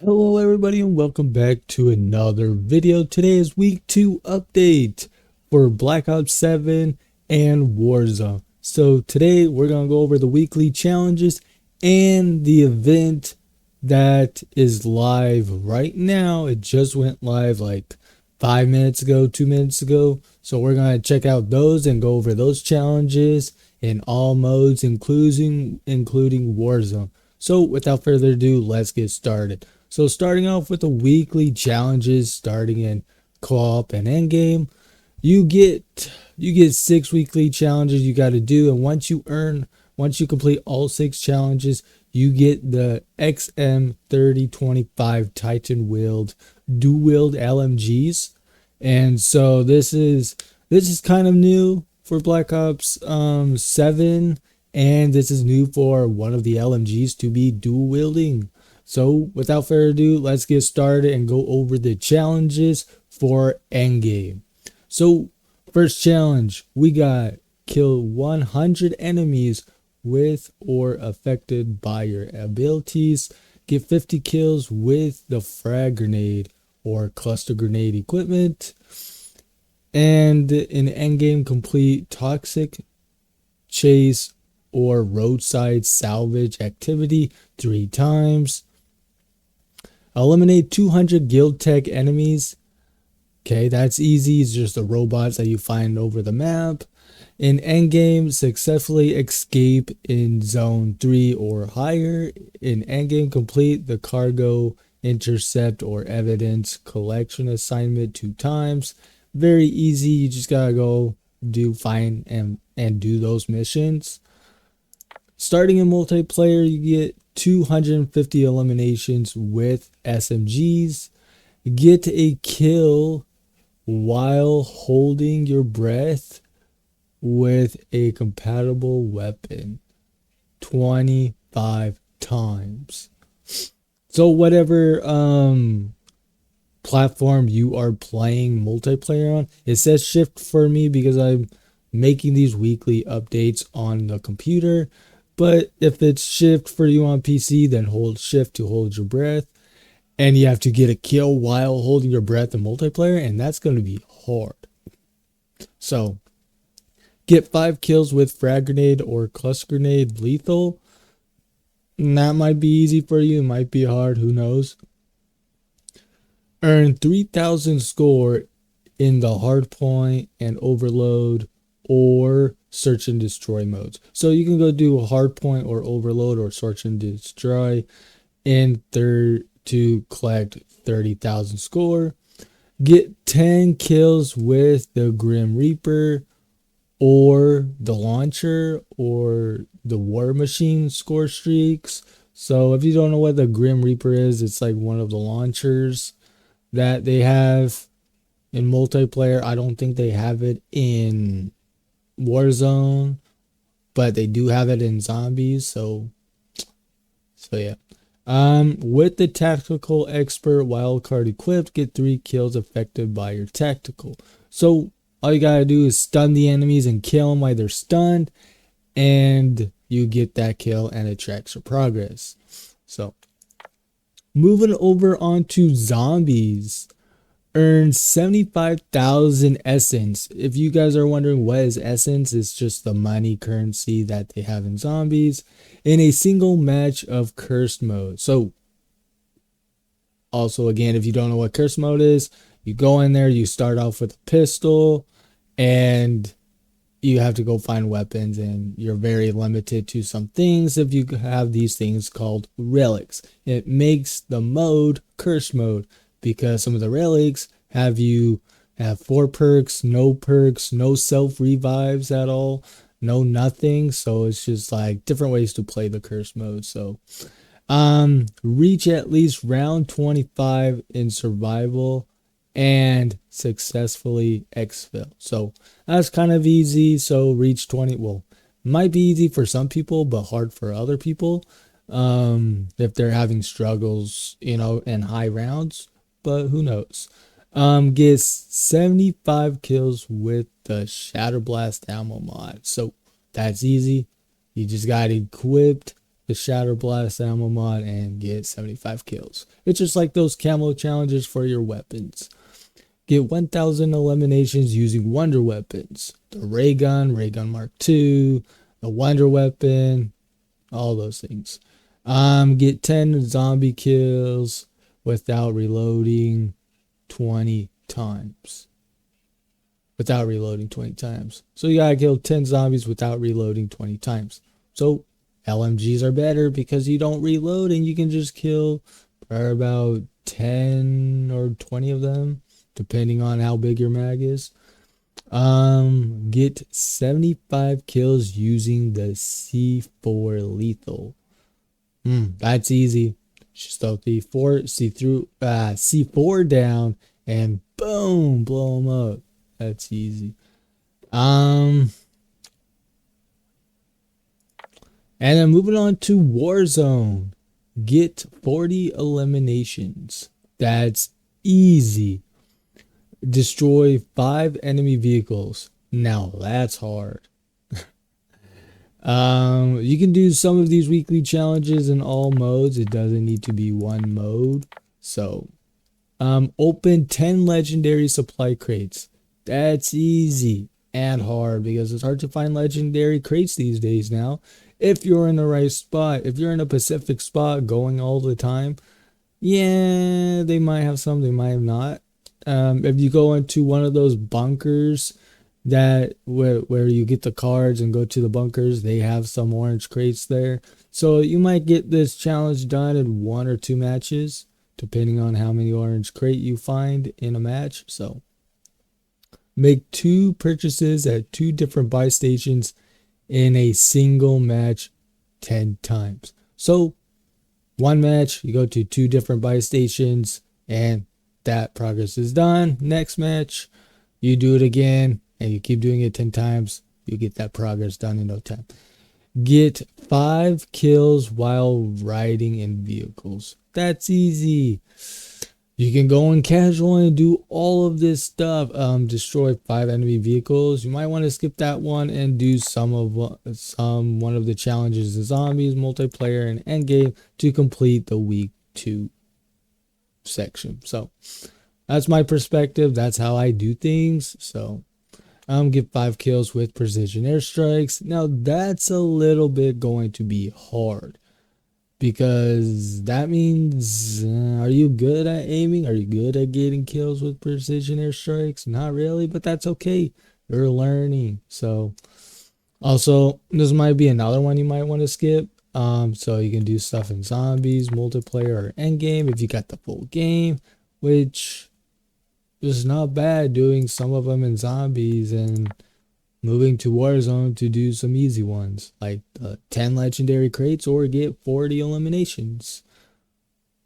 Hello everybody and welcome back to another video. Today is week 2 update for Black Ops 7 and Warzone. So today we're going to go over the weekly challenges and the event that is live right now. It just went live like 5 minutes ago, 2 minutes ago. So we're going to check out those and go over those challenges in all modes, including Warzone. So without further ado, let's get started. So starting off with the weekly challenges, starting in co-op and endgame, you get 6 weekly challenges you got to do, and once you complete all 6 challenges, you get the XM3025 Titan wheeled dual wield LMGs. And so this is kind of new for Black Ops 7, and this is new for one of the LMGs to be dual wielding. So without further ado, let's get started and go over the challenges for Endgame. So first challenge, we got kill 100 enemies with or affected by your abilities. Get 50 kills with the frag grenade or cluster grenade equipment. And in Endgame, complete toxic chase or roadside salvage activity 3 times. Eliminate 200 guild tech enemies. Okay, that's easy. It's just the robots that you find over the map. In Endgame, successfully escape in Zone 3 or higher. In Endgame, complete the cargo intercept or evidence collection assignment 2 times. Very easy. You just gotta go find and do those missions. Starting in multiplayer, you get 250 eliminations with SMGs. Get a kill while holding your breath with a compatible weapon 25 times. So whatever platform you are playing multiplayer on, it says shift for me because I'm making these weekly updates on the computer. But if it's shift for you on PC, then hold shift to hold your breath. And you have to get a kill while holding your breath in multiplayer, and that's going to be hard. So, get 5 kills with frag grenade or cluster grenade lethal. And that might be easy for you, it might be hard, who knows. Earn 3,000 score in the hardpoint and overload or search and destroy modes. So you can go do a hardpoint or overload or search and destroy in third to collect 30,000 score. Get 10 kills with the Grim Reaper or the launcher or the War Machine score streaks. So if you don't know what the Grim Reaper is, it's like one of the launchers that they have in multiplayer. I don't think they have it in Warzone, but they do have it in zombies. So yeah. With the tactical expert wildcard equipped, get 3 kills affected by your tactical. So all you gotta do is stun the enemies and kill them while they're stunned, and you get that kill and it tracks your progress. So moving over onto zombies. Earn 75,000 essence. If you guys are wondering what is essence, it's just the money currency that they have in zombies in a single match of cursed mode. So also, again, if you don't know what cursed mode is, you go in there, you start off with a pistol, and you have to go find weapons, and you're very limited to some things if you have these things called relics. It makes the mode cursed mode because some of the relics have 4 perks, no self revives at all, no nothing. So it's just like different ways to play the curse mode. So reach at least round 25 in survival and successfully exfil. So that's kind of easy. So reach 20, well, might be easy for some people but hard for other people if they're having struggles, in high rounds, but who knows. Gets 75 kills with the Shatterblast ammo mod. So that's easy. You just got equipped the Shatter Blast ammo mod and get 75 kills. It's just like those camo challenges for your weapons. Get 1,000 eliminations using wonder weapons. The ray gun Mark II, the wonder weapon, all those things. Get 10 zombie kills without reloading 20 times. Without reloading 20 times. So you gotta kill 10 zombies without reloading 20 times. So LMGs are better because you don't reload and you can just kill about 10 or 20 of them, depending on how big your mag is. Get 75 kills using the C4 lethal. That's easy. Just throw C4 down and boom, blow them up. That's easy. And then moving on to Warzone. Get 40 eliminations. That's easy. Destroy 5 enemy vehicles. Now that's hard. You can do some of these weekly challenges in all modes. It doesn't need to be one mode. So, open 10 legendary supply crates. That's easy and hard because it's hard to find legendary crates these days now. If you're in the right spot, if you're in a Pacific spot going all the time, yeah, they might have some, they might have not. If you go into one of those bunkers that where you get the cards and go to the bunkers, they have some orange crates there. So you might get this challenge done in 1 or 2 matches, depending on how many orange crate you find in a match. So make 2 purchases at 2 different buy stations in a single match 10 times. So one match, you go to 2 different buy stations and that progress is done. Next match, you do it again and you keep doing it 10 times. You get that progress done in no time. Get 5 kills while riding in vehicles. That's easy. You can go in casual and do all of this stuff. Destroy 5 enemy vehicles. You might want to skip that one and do one of the challenges, the zombies, multiplayer, and endgame to complete the week 2 section. So that's my perspective. That's how I do things. So get 5 kills with precision airstrikes. Now that's a little bit going to be hard, because that means, are you good at aiming? Are you good at getting kills with precision airstrikes? Not really, but that's okay. You're learning. So also, this might be another one you might want to skip. So you can do stuff in zombies, multiplayer, or endgame if you got the full game, which is not bad, doing some of them in zombies and moving to Warzone to do some easy ones, like 10 legendary crates or get 40 eliminations.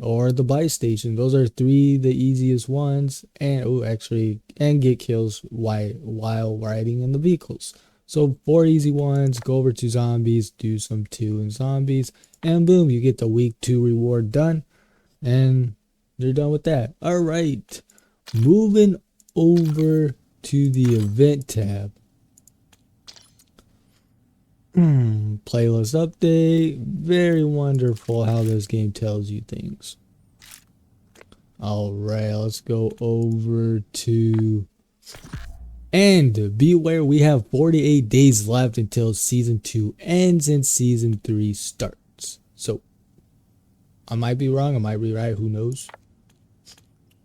Or the buy station. Those are 3 the easiest ones. And get kills while riding in the vehicles. So 4 easy ones. Go over to zombies, do some 2 in zombies, and boom, you get the week 2 reward done. And you're done with that. Alright. Moving over to the event tab. Playlist update. Very wonderful how this game tells you things. Alright, let's go over to... And beware, we have 48 days left until Season 2 ends and Season 3 starts. So, I might be wrong, I might be right, who knows?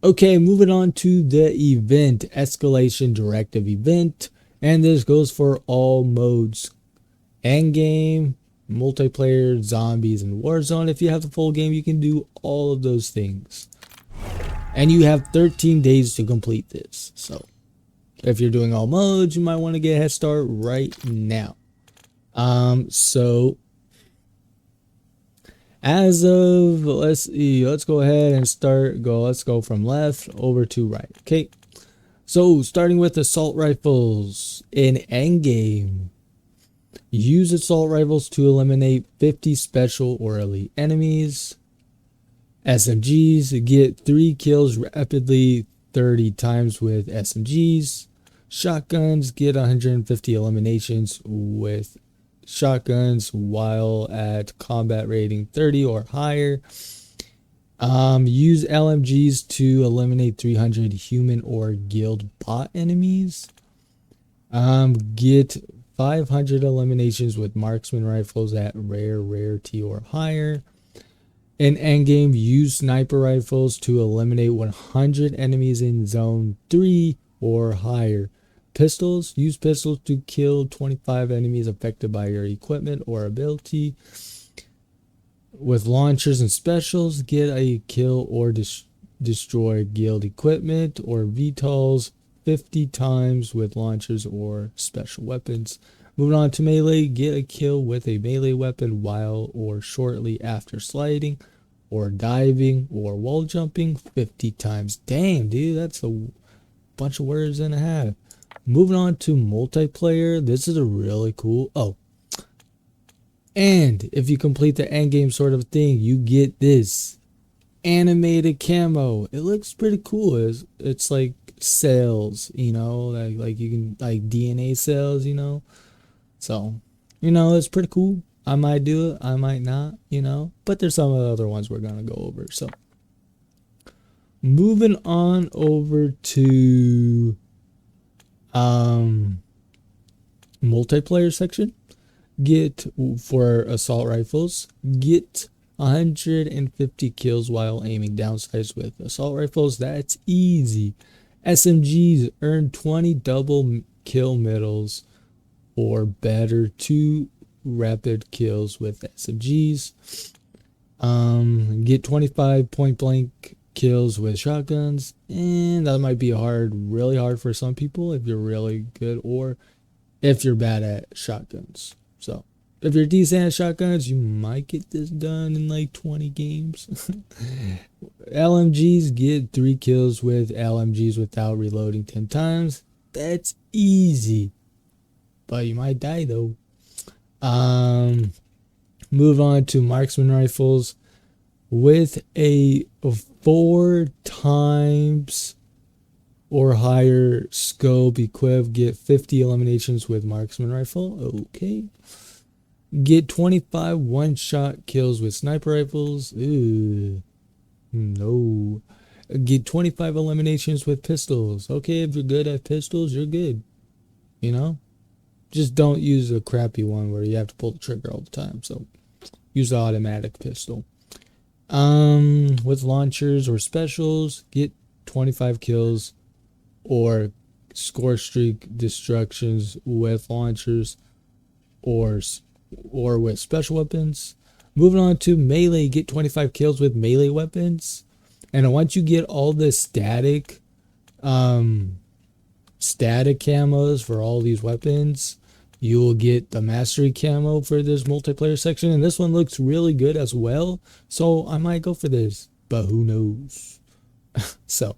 Okay, moving on to the event. Escalation Directive event. And this goes for all modes. Endgame, multiplayer, zombies, and Warzone. If you have the full game, you can do all of those things. And you have 13 days to complete this. So, if you're doing all modes, you might want to get a head start right now. So, as of, let's see, let's go ahead and let's go from left over to right. Okay, so starting with assault rifles in Endgame. Use assault rifles to eliminate 50 special or elite enemies. SMGs, get 3 kills rapidly 30 times with SMGs. Shotguns, get 150 eliminations with shotguns while at combat rating 30 or higher. Use LMGs to eliminate 300 human or guild bot enemies. Get 500 eliminations with marksman rifles at rare rarity or higher. In endgame, use sniper rifles to eliminate 100 enemies in zone 3 or higher. Pistols, use pistols to kill 25 enemies affected by your equipment or ability. With launchers and specials, get a kill or destroy guild equipment or VTOLs 50 times with launchers or special weapons. Moving on to melee, get a kill with a melee weapon while or shortly after sliding or diving or wall jumping 50 times. Damn, dude, that's a bunch of words and a half. Moving on to multiplayer, this is a really cool. And if you complete the endgame sort of thing, you get this animated camo. It looks pretty cool. It's like cells, like you can like DNA cells, So, it's pretty cool. I might do it, I might not, but there's some of the other ones we're gonna go over. So, moving on over to multiplayer section. Get for assault rifles, get 150 kills while aiming down sights with assault rifles. That's easy. SMGs earn 20 double kill medals or better, 2 rapid kills with SMGs. Get 25 point blank kills with shotguns, and that might be really hard for some people if you're really good or if you're bad at shotguns. So if you're decent at shotguns, you might get this done in like 20 games. LMGs, get 3 kills with LMGs without reloading 10 times. That's easy, but you might die though. Move on to marksman rifles. With a 4 times or higher scope equip, get 50 eliminations with marksman rifle. Okay. Get 25 one-shot kills with sniper rifles. Ooh, no. Get 25 eliminations with pistols. Okay, if you're good at pistols, you're good. Just don't use a crappy one where you have to pull the trigger all the time. So use the automatic pistol. With launchers or specials, get 25 kills or score streak destructions with launchers or with special weapons. Moving on to melee, get 25 kills with melee weapons. And once you get all the static camos for all these weapons, you will get the mastery camo for this multiplayer section, and this one looks really good as well, so I might go for this, but who knows. So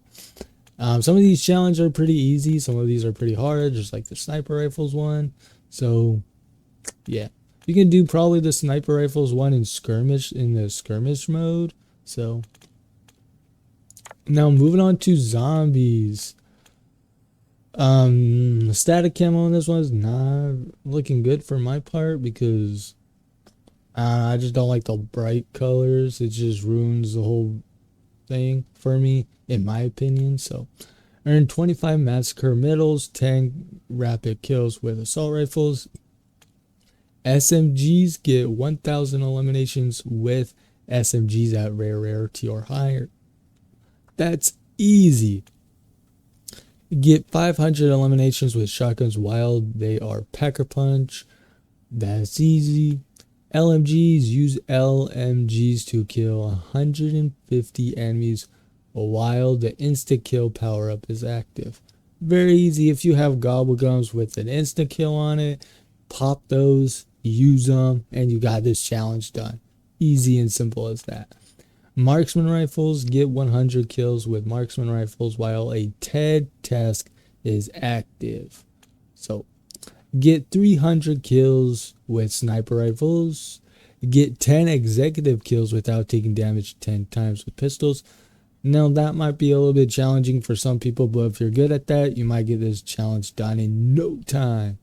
some of these challenges are pretty easy, some of these are pretty hard, just like the sniper rifles one. So yeah, you can do probably the sniper rifles one in the skirmish mode. So now moving on to zombies. Static camo on this one is not looking good for my part because I just don't like the bright colors. It just ruins the whole thing for me, in my opinion. So, earn 25 massacre medals, 10 rapid kills with assault rifles. SMGs, get 1,000 eliminations with SMGs at rare rarity or higher. That's easy. Get 500 eliminations with shotguns while they are Packer Punch. That's easy. LMGs, use LMGs to kill 150 enemies while the insta kill power up is active. Very easy. If you have gobblegums with an insta kill on it, pop those, use them, and you got this challenge done. Easy and simple as that. Marksman rifles, get 100 kills with marksman rifles while a TED task is active. So get 300 kills with sniper rifles. Get 10 executive kills without taking damage 10 times with pistols. Now that might be a little bit challenging for some people, but if you're good at that, you might get this challenge done in no time.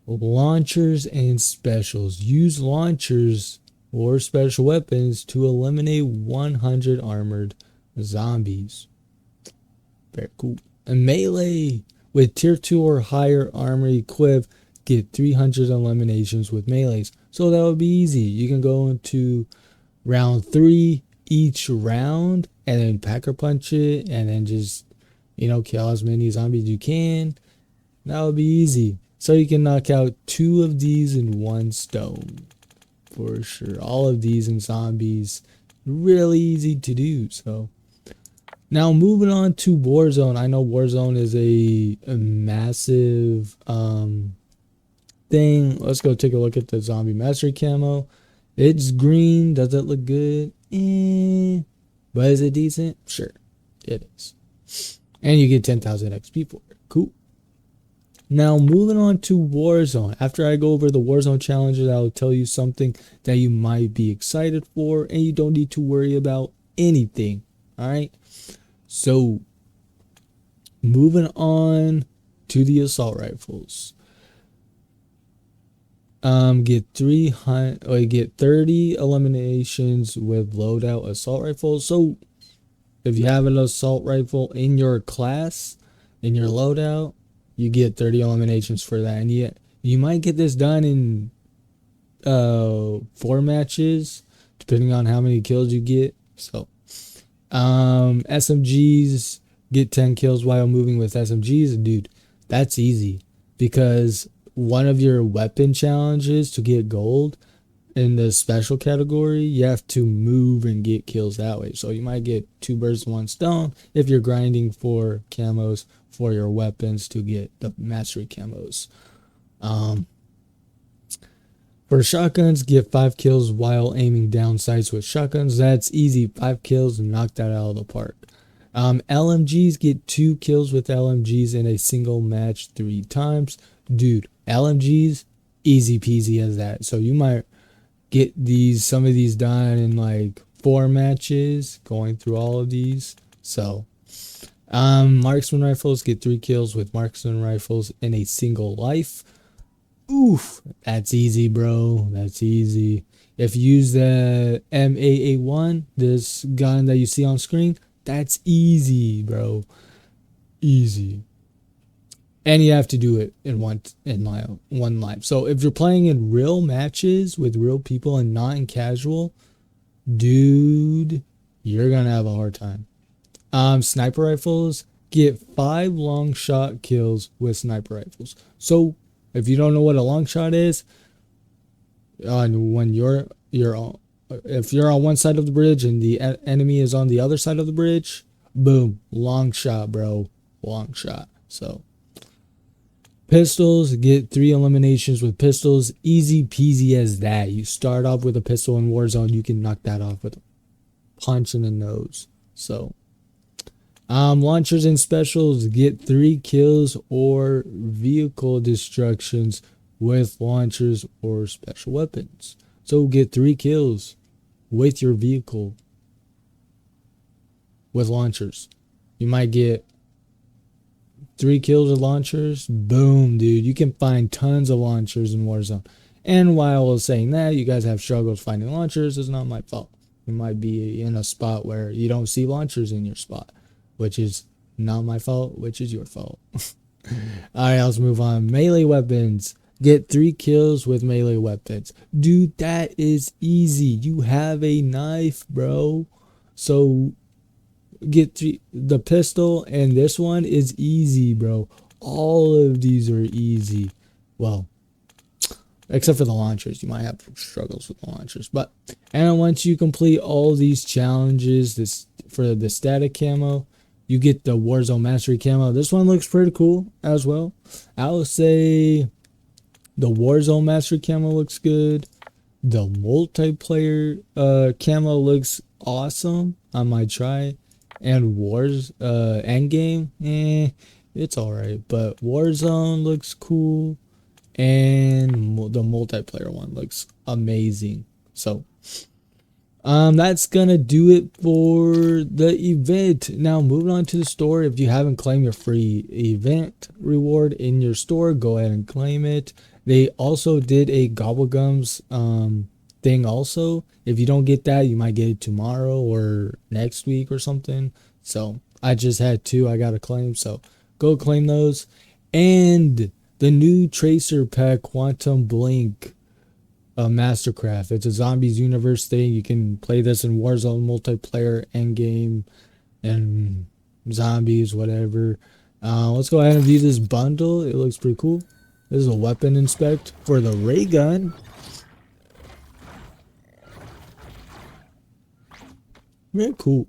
Launchers and specials. Use launchers or special weapons to eliminate 100 armored zombies. Very cool. And melee. With tier 2 or higher armor equipped, get 300 eliminations with melees. So that would be easy. You can go into round 3 each round and then packer punch it and then just, kill as many zombies as you can. That would be easy. So you can knock out 2 of these in one stone. For sure. All of these in zombies. Really easy to do. So now moving on to Warzone. I know Warzone is a massive thing. Let's go take a look at the zombie mastery camo. It's green. Does it look good? But is it decent? Sure. It is. And you get 10,000 XP for it. Cool. Now moving on to Warzone. After I go over the Warzone challenges, I'll tell you something that you might be excited for and you don't need to worry about anything. Alright? So moving on to the assault rifles. Get 30 eliminations with loadout assault rifles. So if you have an assault rifle in your class, in your loadout, you get 30 eliminations for that. And you might get this done in 4 matches, depending on how many kills you get. So SMGs, get 10 kills while moving with SMGs. Dude, that's easy because one of your weapon challenges to get gold in the special category, you have to move and get kills that way. So you might get 2 birds with 1 stone if you're grinding for camos for your weapons to get the mastery camos. For shotguns, get 5 kills while aiming down sights with shotguns. That's easy. 5 kills and knock that out of the park. LMGs, get 2 kills with LMGs in a single match 3 times. Dude, LMGs, easy peasy as that. So you might get some of these done in like 4 matches, going through all of these. So marksman rifles, get 3 kills with marksman rifles in a single life. Oof, that's easy, bro. That's easy. If you use the M8A1, this gun that you see on screen, that's easy, bro. Easy. And you have to do it in one life. So if you're playing in real matches with real people and not in casual, dude, you're gonna have a hard time. Sniper rifles, get 5 long shot kills with sniper rifles. So if you don't know what a long shot is, when if you're on one side of the bridge and the enemy is on the other side of the bridge, boom, long shot, bro, long shot. So pistols, get 3 eliminations with pistols, easy peasy as that. You start off with a pistol in Warzone, you can knock that off with a punch in the nose. So launchers and specials, get 3 kills or vehicle destructions with launchers or special weapons. So get 3 kills with your vehicle with launchers. You might get 3 kills with launchers. Boom, dude. You can find tons of launchers in Warzone. And while I was saying that, you guys have struggles finding launchers, it's not my fault. You might be in a spot where you don't see launchers in your spot, which is not my fault, which is your fault. Alright, let's move on. Melee weapons. Get 3 kills with melee weapons. Dude, that is easy. You have a knife, bro. So get 3. The pistol and this one is easy, bro. All of these are easy. Well, except for the launchers. You might have struggles with the launchers. And once you complete all these challenges, for the static camo, you get the Warzone Mastery camo. This one looks pretty cool as well. I would say the Warzone Mastery camo looks good. The multiplayer camo looks awesome. I might try. And Endgame, it's alright. But Warzone looks cool. And the multiplayer one looks amazing. So that's gonna do it for the event. Now moving on to the store. If you haven't claimed your free event reward in your store, go ahead and claim it. They also did a Gobblegums thing also. If you don't get that, you might get it tomorrow or next week or something. So I just had two I gotta claim. So go claim those. And the new Tracer Pack Quantum Blink Mastercraft. It's a Zombies universe thing. You can play this in Warzone multiplayer, Endgame, and Zombies, whatever. Let's go ahead and view this bundle. It looks pretty cool. This is a weapon inspect for the ray gun. Very cool.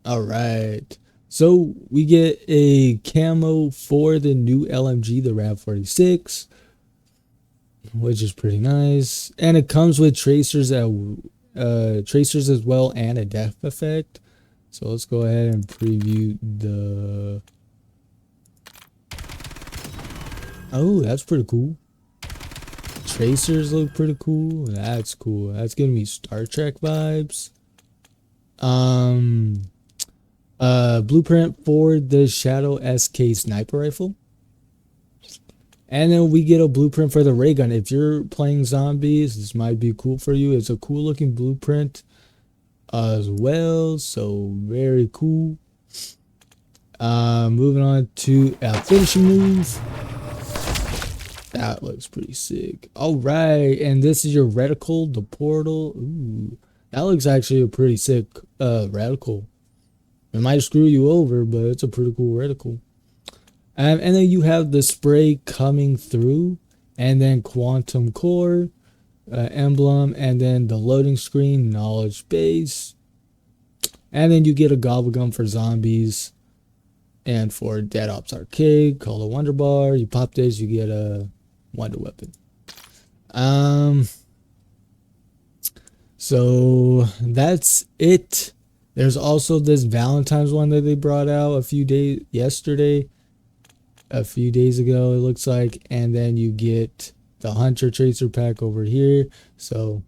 All right. So we get a camo for the new LMG, the RAV46, which is pretty nice, and it comes with tracers tracers as well, and a death effect. So let's go ahead and preview the. Oh, that's pretty cool. Tracers look pretty cool. That's cool. That's giving me Star Trek vibes. Blueprint for the Shadow SK sniper rifle. And then we get a blueprint for the ray gun. If you're playing zombies, this might be cool for you. It's a cool looking blueprint as well. So very cool. Moving on to a finishing move. That looks pretty sick. All right, and this is your reticle, the portal. Ooh, that looks actually a pretty sick reticle. It might screw you over, but it's a pretty cool reticle. And then you have the spray coming through, and then quantum core emblem, and then the loading screen, knowledge base, and then you get a gobblegum for zombies, and for Dead Ops Arcade, called a Wonder Bar. You pop this, you get a Wonder Weapon. So that's it. There's also this Valentine's one that they brought out a few days ago, it looks like, and then you get the Hunter Tracer pack over here. So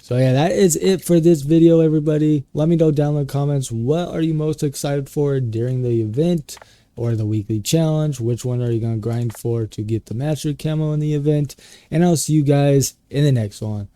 yeah, that is it for this video, everybody. Let me know down in the comments, what are you most excited for during the event or the weekly challenge? Which one are you going to grind for to get the mastery camo in the event? And I'll see you guys in the next one.